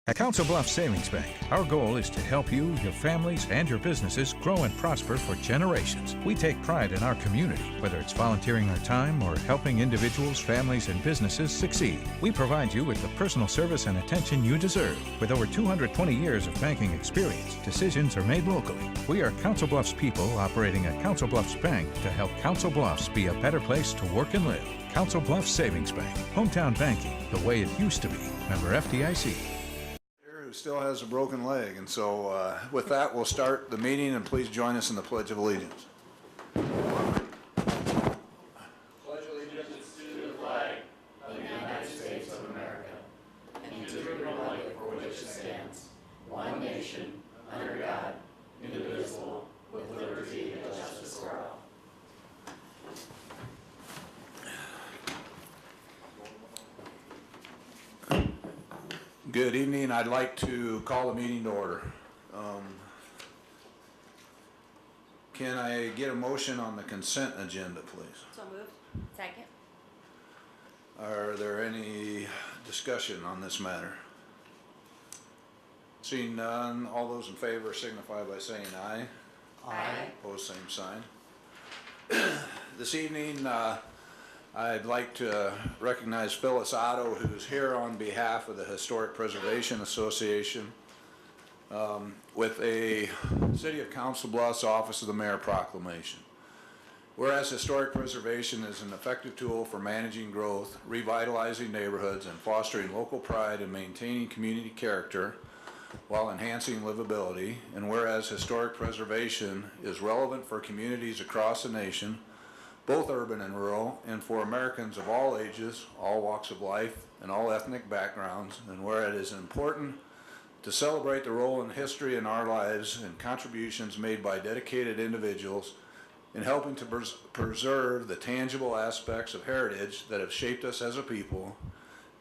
At Council Bluffs Savings Bank, our goal is to help you, your families, and your businesses grow and prosper for generations. We take pride in our community, whether it's volunteering our time or helping individuals, families, and businesses succeed. We provide you with the personal service and attention you deserve. With over 220 years of banking experience, decisions are made locally. We are Council Bluffs people operating at Council Bluffs Bank to help Council Bluffs be a better place to work and live. Council Bluffs Savings Bank, hometown banking, the way it used to be. Member FDIC. Who still has a broken leg, and so with that we'll start the meeting, and please join us in the Pledge of Allegiance. Pledge allegiance to the flag of the United States of America and to the republic for which it stands, one nation, under God, indivisible, with liberty and justice for all. Good evening. I'd like to call the meeting to order. Can I get a motion on the consent agenda, please? So moved. Second. Are there any discussion on this matter? Seeing none, all those in favor signify by saying aye. Aye. Opposed, same sign. This evening, I'd like to recognize Phyllis Otto, who's here on behalf of the Historic Preservation Association with a City of Council Bluffs Office of the Mayor proclamation. Whereas historic preservation is an effective tool for managing growth, revitalizing neighborhoods, and fostering local pride and maintaining community character while enhancing livability, and whereas historic preservation is relevant for communities across the nation, both urban and rural, and for Americans of all ages, all walks of life, and all ethnic backgrounds, and where it is important to celebrate the role in history in our lives and contributions made by dedicated individuals in helping to preserve the tangible aspects of heritage that have shaped us as a people,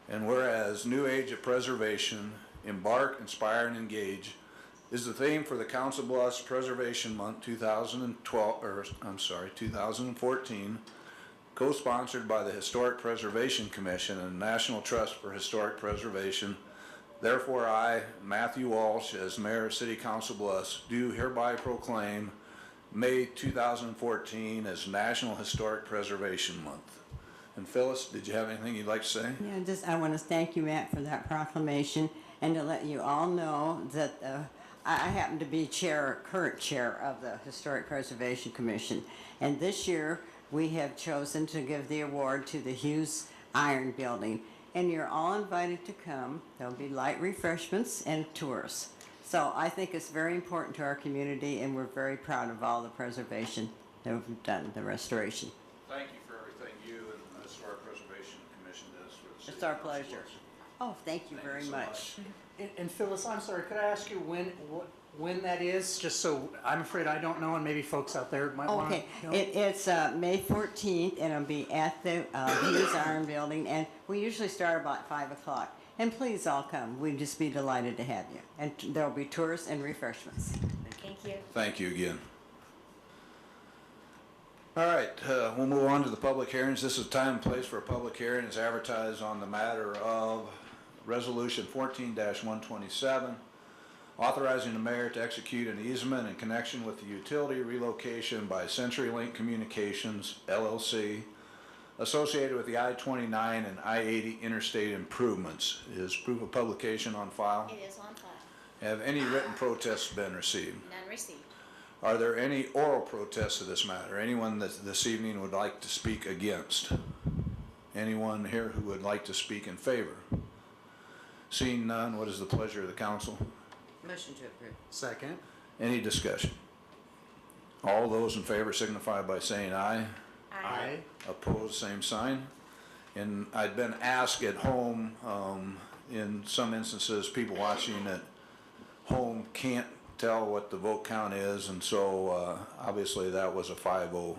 and whereas New Age of Preservation, Embark, Inspire, and Engage is the theme for the Council Bluffs Preservation Month 2014, co-sponsored by the Historic Preservation Commission and National Trust for Historic Preservation. Therefore, I, Matthew Walsh, as Mayor of City Council Bluffs, do hereby proclaim May 2014 as National Historic Preservation Month. And Phyllis, did you have anything you'd like to say? Yeah, I want to thank you, Matt, for that proclamation, and to let you all know that I happen to be current chair of the Historic Preservation Commission, and this year we have chosen to give the award to the Hughes Iron Building, and you're all invited to come. There'll be light refreshments and tours. So I think it's very important to our community, and we're very proud of all the preservation that we've done, the restoration. Thank you for everything you and the Historic Preservation Commission does for the city. It's our pleasure. Oh, thank you very much. And Phyllis, I'm sorry, could I ask you when that is? Just so, I'm afraid I don't know, and maybe folks out there might want to know. Okay, it's May 14th, and it'll be at the Hughes Iron Building, and we usually start about 5 o'clock. And please all come. We'd just be delighted to have you. And there'll be tours and refreshments. Thank you. Thank you again. All right, we'll move on to the public hearings. This is time and place for a public hearing. It's advertised on the matter of Resolution 14-127, authorizing the mayor to execute an easement in connection with the utility relocation by CenturyLink Communications, LLC, associated with the I-29 and I-80 interstate improvements. Is proof of publication on file? It is on file. Have any written protests been received? None received. Are there any oral protests to this matter? Anyone that this evening would like to speak against? Anyone here who would like to speak in favor? Seeing none, what is the pleasure of the council? Motion to approve. Second. Any discussion? All those in favor signify by saying aye. Aye. Opposed, same sign. And I'd been asked at home, in some instances, people watching at home can't tell what the vote count is, and so obviously that was a 5-0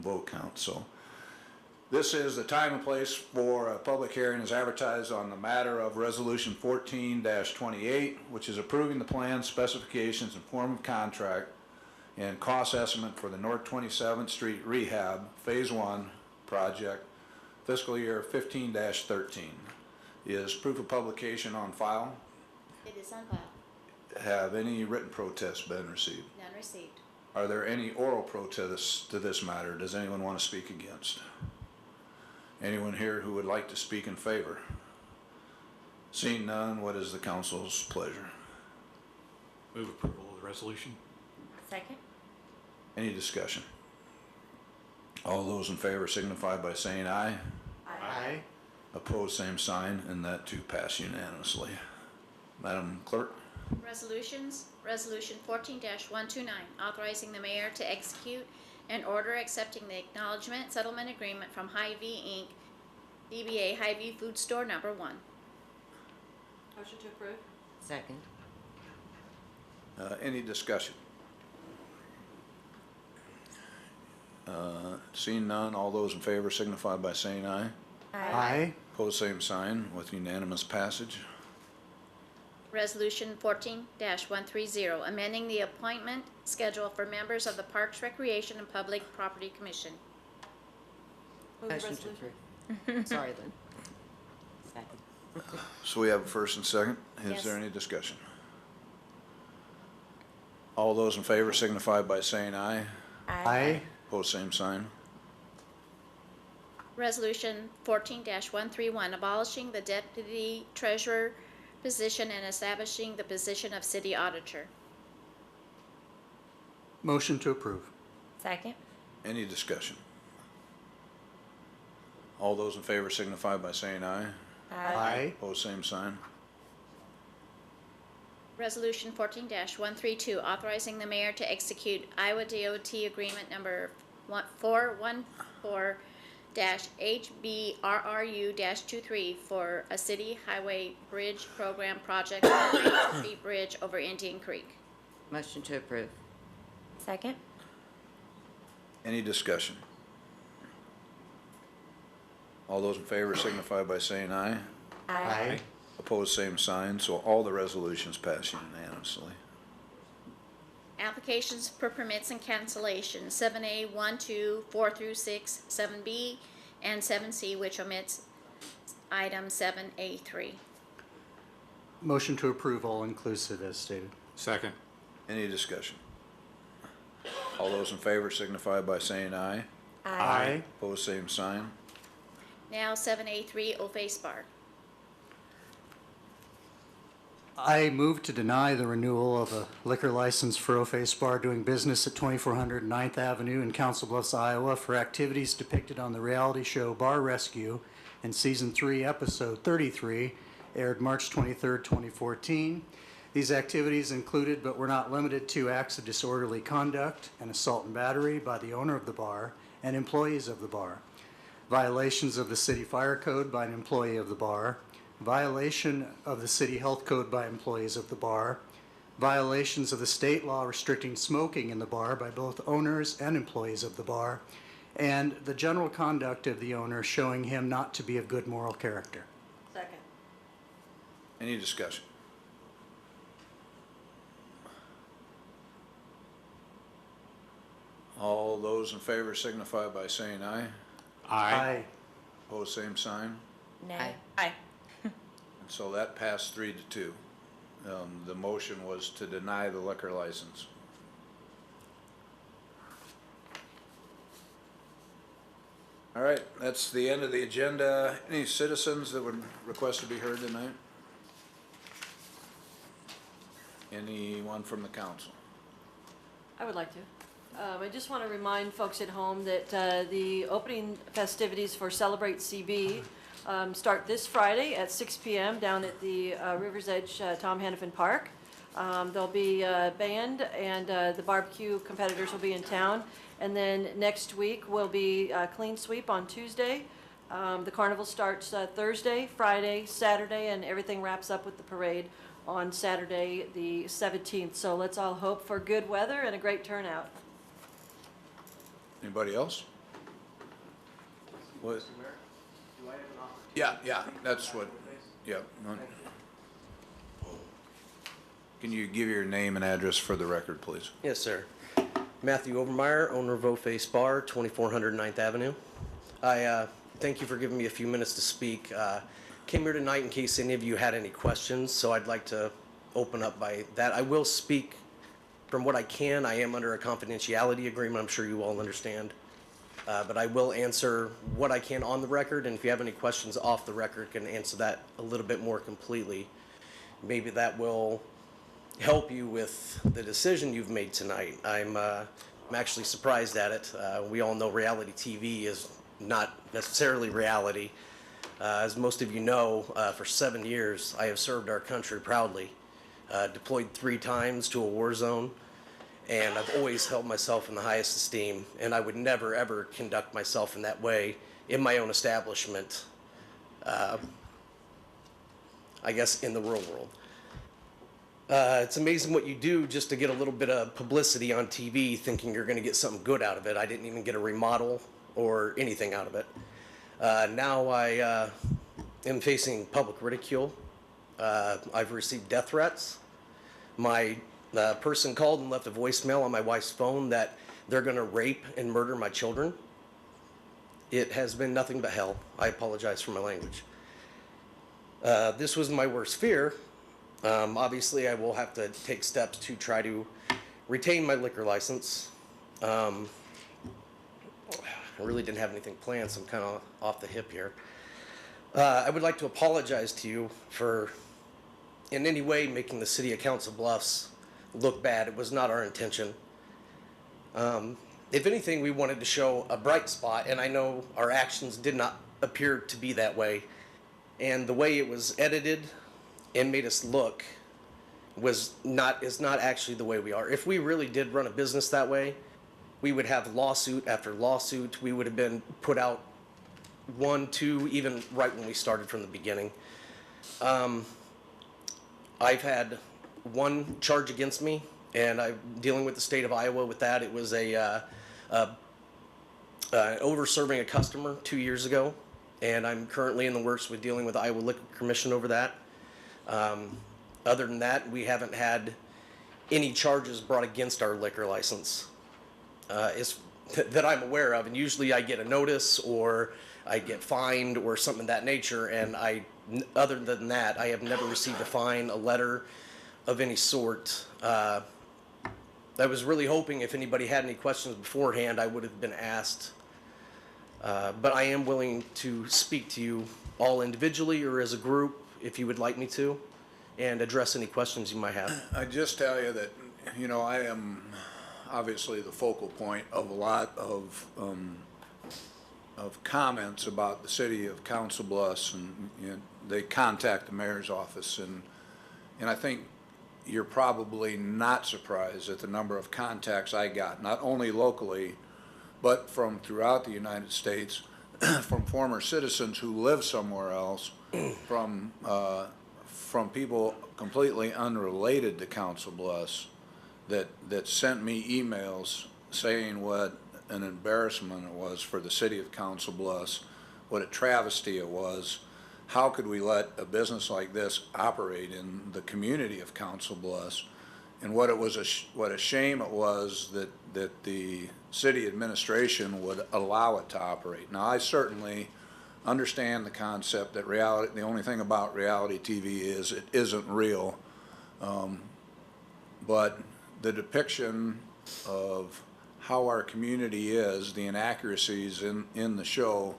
vote count. So this is the time and place for a public hearing as advertised on the matter of Resolution 14-28, which is approving the plan, specifications, and form of contract and cost estimate for the North 27th Street Rehab Phase 1 project, fiscal year 15-13. Is proof of publication on file? It is on file. Have any written protests been received? None received. Are there any oral protests to this matter? Does anyone want to speak against? Anyone here who would like to speak in favor? Seeing none, what is the council's pleasure? Move approval of the resolution. Second? Any discussion? All those in favor signify by saying aye. Aye. Opposed, same sign, and that too pass unanimously. Madam Clerk? Resolutions, Resolution 14-129, authorizing the mayor to execute an order accepting the acknowledgement settlement agreement from Hy-Vee Inc., DBA Hy-Vee Food Store Number 1. Motion to approve? Second. Any discussion? Seeing none, all those in favor signify by saying aye. Aye. Opposed, same sign, with unanimous passage. Resolution 14-130, amending the appointment schedule for members of the Parks, Recreation, and Public Property Commission. Move the Motion to resolution? approve. Sorry, Lynn. Second. So we have a first and second. Is Yes. there any discussion? All those in favor signify by saying aye. Aye. Opposed, same sign. Resolution 14-131, abolishing the deputy treasurer position and establishing the position of city auditor. Motion to approve? Second? Any discussion? All those in favor signify by saying aye. Aye. Opposed, same sign. Resolution 14-132, authorizing the mayor to execute Iowa DOT agreement number 414-HBRRU-23 for a city highway bridge program project on the Main Street Bridge over Indian Creek. Motion to approve. Second? Any discussion? All those in favor signify by saying aye. Aye. Opposed, same sign. So all the resolutions pass unanimously. Applications for permits and cancellation, 7A, 1, 2, 4 through 6, 7B, and 7C, which omits item 7A3. Motion to approve all inclusive as stated? Second. Any discussion? All those in favor signify by saying aye. Aye. Opposed, same sign. Now 7A3, Oface Bar. I move to deny the renewal of a liquor license for Oface Bar doing business at 2400 9th Avenue in Council Bluffs, Iowa for activities depicted on the reality show Bar Rescue in Season 3, Episode 33, aired March 23, 2014. These activities included but were not limited to acts of disorderly conduct and assault and battery by the owner of the bar and employees of the bar, violations of the city fire code by an employee of the bar, violation of the city health code by employees of the bar, violations of the state law restricting smoking in the bar by both owners and employees of the bar, and the general conduct of the owner showing him not to be of good moral character. Second. Any discussion? All those in favor signify by saying aye. Aye. Opposed, same sign. Nay. Aye. And so that passed 3-2. The motion was to deny the liquor license. All right, that's the end of the agenda. Any citizens that would request to be heard tonight? Anyone from the council? I would like to. I just want to remind folks at home that the opening festivities for Celebrate CB start this Friday at 6 p.m. down at the River's Edge Tom Hannafin Park. There'll be a band and the barbecue competitors will be in town. And then next week will be Clean Sweep on Tuesday. The carnival starts Thursday, Friday, Saturday, and everything wraps up with the parade on Saturday the 17th. So let's all hope for good weather and a great turnout. Anybody else? What? Yeah, that's what, yeah. Can you give your name and address for the record, please? Yes, sir. Matthew Overmeyer, owner of Oface Bar, 2400 9th Avenue. I thank you for giving me a few minutes to speak. Came here tonight in case any of you had any questions, so I'd like to open up by that. I will speak from what I can. I am under a confidentiality agreement, I'm sure you all understand. But I will answer what I can on the record, and if you have any questions off the record, can answer that a little bit more completely. Maybe that will help you with the decision you've made tonight. I'm actually surprised at it. We all know reality TV is not necessarily reality. As most of you know, for 7 years, I have served our country proudly, deployed 3 times to a war zone, and I've always held myself in the highest esteem, and I would never, ever conduct myself in that way in my own establishment, I guess, in the real world. It's amazing what you do just to get a little bit of publicity on TV, thinking you're going to get something good out of it. I didn't even get a remodel or anything out of it. Now I am facing public ridicule. I've received death threats. My person called and left a voicemail on my wife's phone that they're going to rape and murder my children. It has been nothing but hell. I apologize for my language. This was my worst fear. Obviously, I will have to take steps to try to retain my liquor license. I really didn't have anything planned, so I'm kind of off the hip here. I would like to apologize to you for in any way making the city of Council Bluffs look bad. It was not our intention. If anything, we wanted to show a bright spot, and I know our actions did not appear to be that way. And the way it was edited and made us look is not actually the way we are. If we really did run a business that way, we would have lawsuit after lawsuit. We would have been put out 1, 2, even right when we started from the beginning. I've had 1 charge against me, and I'm dealing with the state of Iowa with that. It was over-serving a customer 2 years ago, and I'm currently in the works with dealing with the Iowa Liquor Commission over that. Other than that, we haven't had any charges brought against our liquor license that I'm aware of, and usually I get a notice or I get fined or something of that nature, and other than that, I have never received a fine, a letter of any sort. I was really hoping if anybody had any questions beforehand, I would have been asked. But I am willing to speak to you all individually or as a group if you would like me to, and address any questions you might have. I just tell you that, I am obviously the focal point of a lot of comments about the city of Council Bluffs, and they contact the mayor's office, and I think you're probably not surprised at the number of contacts I got, not only locally, but from throughout the United States, from former citizens who live somewhere else, from people completely unrelated to Council Bluffs that sent me emails saying what an embarrassment it was for the city of Council Bluffs, what a travesty it was. How could we let a business like this operate in the community of Council Bluffs? And what a shame it was that the city administration would allow it to operate. Now, I certainly understand the concept that the only thing about reality TV is it isn't real, but the depiction of how our community is, the inaccuracies in the show,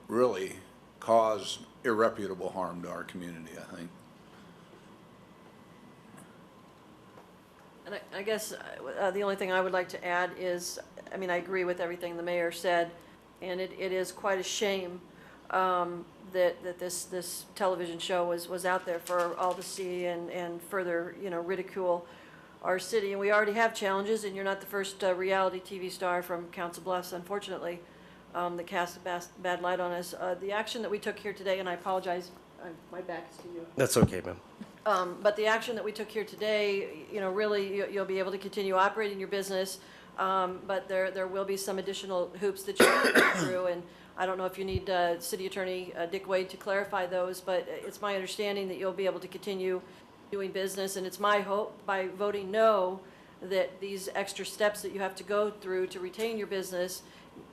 really cause irreparable harm to our community, I think. And I guess the only thing I would like to add is, I agree with everything the mayor said, and it is quite a shame that this television show was out there for all to see and further, ridicule our city. And we already have challenges, and you're not the first reality TV star from Council Bluffs, unfortunately, that cast a bad light on us. The action that we took here today, and I apologize, my back is to you. That's okay, ma'am. But the action that we took here today, really, you'll be able to continue operating your business, but there will be some additional hoops that you have to go through, and I don't know if you need City Attorney Dick Wade to clarify those, but it's my understanding that you'll be able to continue doing business, and it's my hope by voting no that these extra steps that you have to go through to retain your business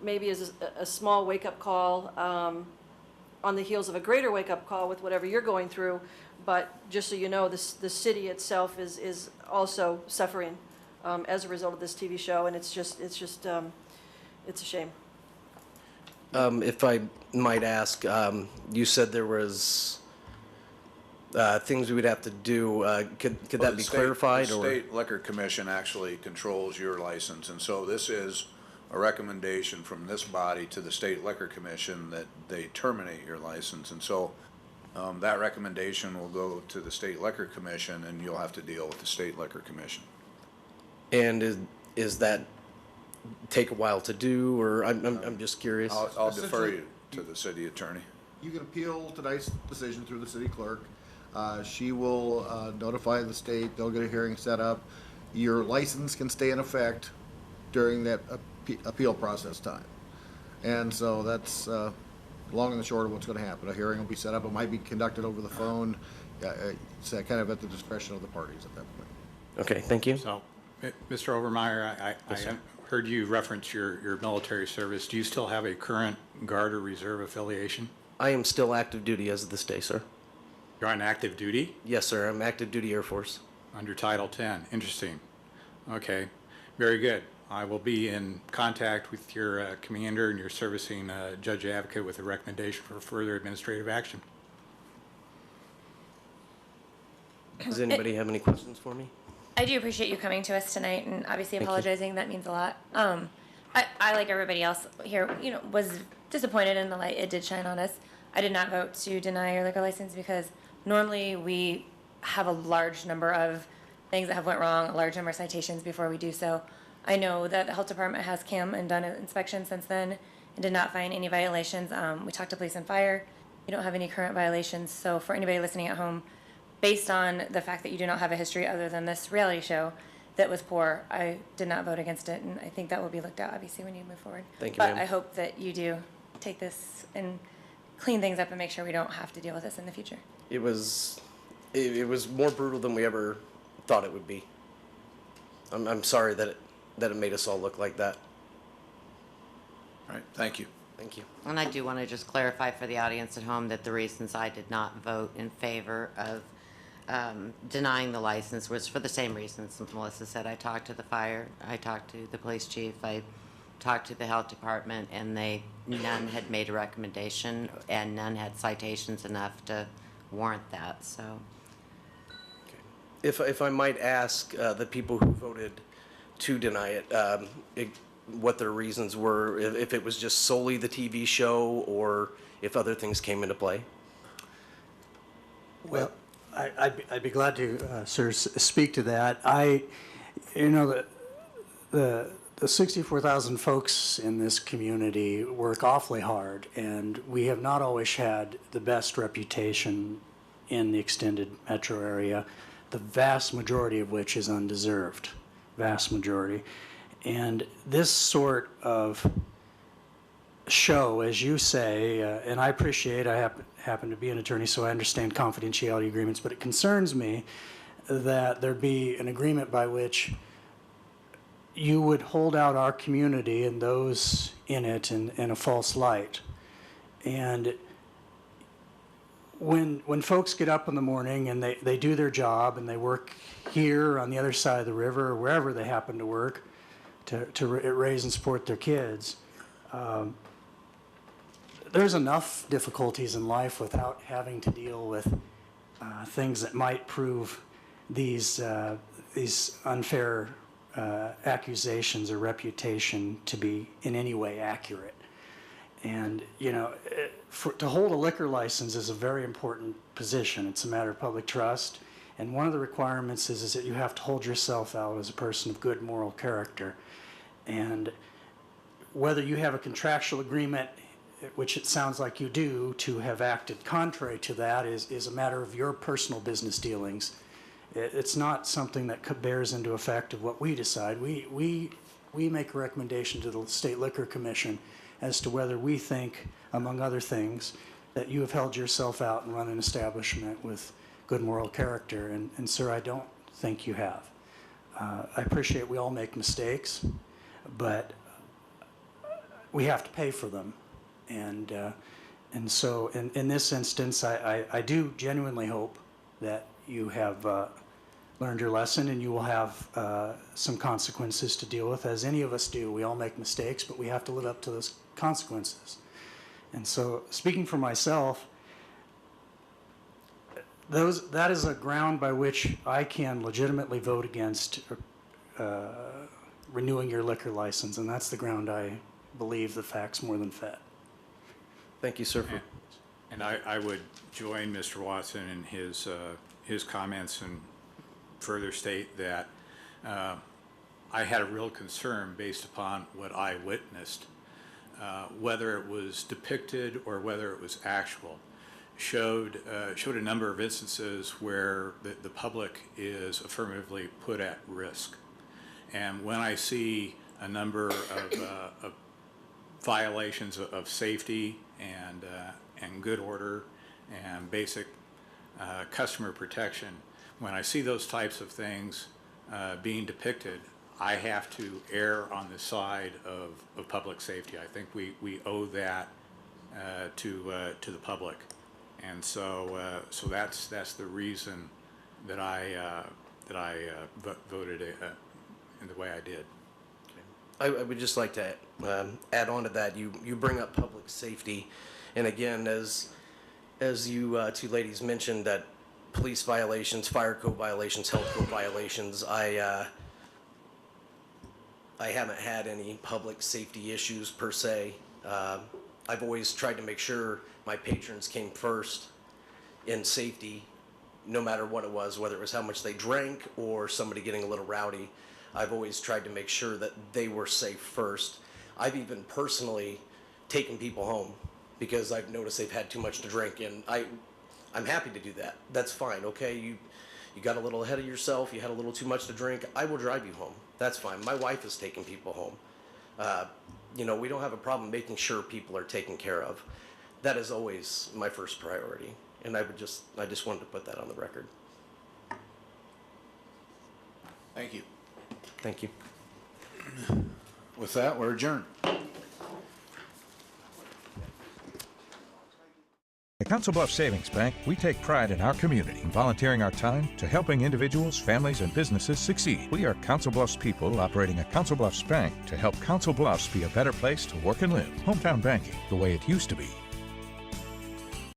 maybe is a small wake-up call on the heels of a greater wake-up call with whatever you're going through, But just so you know, the city itself is also suffering as a result of this TV show, and it's a shame. If I might ask, you said there was things we would have to do. Could Well, that be clarified? The Or State Liquor Commission actually controls your license, and so this is a recommendation from this body to the State Liquor Commission that they terminate your license. And so that recommendation will go to the State Liquor Commission, and you'll have to deal with the State Liquor Commission. And is that take a while to do, or I'm just curious? I'll defer you to the city attorney. You can appeal tonight's decision through the city clerk. She will notify the state, they'll get a hearing set up. Your license can stay in effect during that appeal process time. And so that's long and the short of what's going to happen. A hearing will be set up. It might be conducted over the phone. It's kind of at the discretion of the parties at that point. Okay, thank you. So, Mr. Overmeyer, I heard you reference your military service. Do you still have a current Guard or Reserve affiliation? I am still active duty as of this day, sir. You're on active duty? Yes, sir. I'm active duty Air Force. Under Title 10. Interesting. Okay, very good. I will be in contact with your commander and your servicing judge advocate with a recommendation for further administrative action. Does anybody have any questions for me? I do appreciate you coming to us tonight and obviously apologizing. That means a lot. I, like everybody else here, was disappointed in the light it did shine on us. I did not vote to deny your liquor license because normally we have a large number of things that have went wrong, a large number of citations before we do so. I know that the health department has come and done an inspection since then and did not find any violations. We talked to police and fire. You don't have any current violations. So for anybody listening at home, based on the fact that you do not have a history other than this reality show that was poor, I did not vote against it, and I think that will be looked at, obviously, when you move forward. Thank you, But ma'am. I hope that you do take this and clean things up and make sure we don't have to deal with this in the future. It was more brutal than we ever thought it would be. I'm sorry that it made us all look like that. All right, thank you. Thank you. And I do want to just clarify for the audience at home that the reasons I did not vote in favor of denying the license was for the same reasons Melissa said. I talked to the fire, I talked to the police chief, I talked to the health department, and none had made a recommendation, and none had citations enough to warrant that, so. If I might ask the people who voted to deny it, what their reasons were, if it was just solely the TV show or if other things came into play? Well, I'd be glad to, sir, speak to that. The 64,000 folks in this community work awfully hard, and we have not always had the best reputation in the extended metro area, the vast majority of which is undeserved, vast majority. And this sort of show, as you say, and I appreciate, I happen to be an attorney, so I understand confidentiality agreements, but it concerns me that there be an agreement by which you would hold out our community and those in it in a false light. And when folks get up in the morning and they do their job and they work here on the other side of the river or wherever they happen to work to raise and support their kids, there's enough difficulties in life without having to deal with things that might prove these unfair accusations or reputation to be in any way accurate. And, to hold a liquor license is a very important position. It's a matter of public trust. And one of the requirements is that you have to hold yourself out as a person of good moral character. And whether you have a contractual agreement, which it sounds like you do, to have acted contrary to that is a matter of your personal business dealings. It's not something that bears into effect of what we decide. We make a recommendation to the State Liquor Commission as to whether we think, among other things, that you have held yourself out and run an establishment with good moral character. And sir, I don't think you have. I appreciate we all make mistakes, but we have to pay for them. And so in this instance, I do genuinely hope that you have learned your lesson and you will have some consequences to deal with, as any of us do. We all make mistakes, but we have to live up to those consequences. And so, speaking for myself, that is a ground by which I can legitimately vote against renewing your liquor license, and that's the ground I believe the facts more than fed. Thank you, sir. And I would join Mr. Watson in his comments and further state that I had a real concern based upon what I witnessed, whether it was depicted or whether it was actual. Showed a number of instances where the public is affirmatively put at risk. And when I see a number of violations of safety and good order and basic customer protection, when I see those types of things being depicted, I have to err on the side of public safety. I think we owe that to the public. And so that's the reason that I voted in the way I did. I would just like to add on to that. You bring up public safety, and again, as you two ladies mentioned, that police violations, fire code violations, health code violations. I haven't had any public safety issues per se. I've always tried to make sure my patrons came first in safety, no matter what it was, whether it was how much they drank or somebody getting a little rowdy. I've always tried to make sure that they were safe first. I've even personally taken people home because I've noticed they've had too much to drink, and I'm happy to do that. That's fine, okay? You got a little ahead of yourself, you had a little too much to drink, I will drive you home. That's fine. My wife has taken people home. We don't have a problem making sure people are taken care of. That is always my first priority, and I just wanted to put that on the record. Thank you. Thank you. With that, we're adjourned. At Council Bluffs Savings Bank, we take pride in our community and volunteering our time to helping individuals, families, and businesses succeed. We are Council Bluffs people operating a Council Bluffs bank to help Council Bluffs be a better place to work and live. Hometown banking, the way it used to be.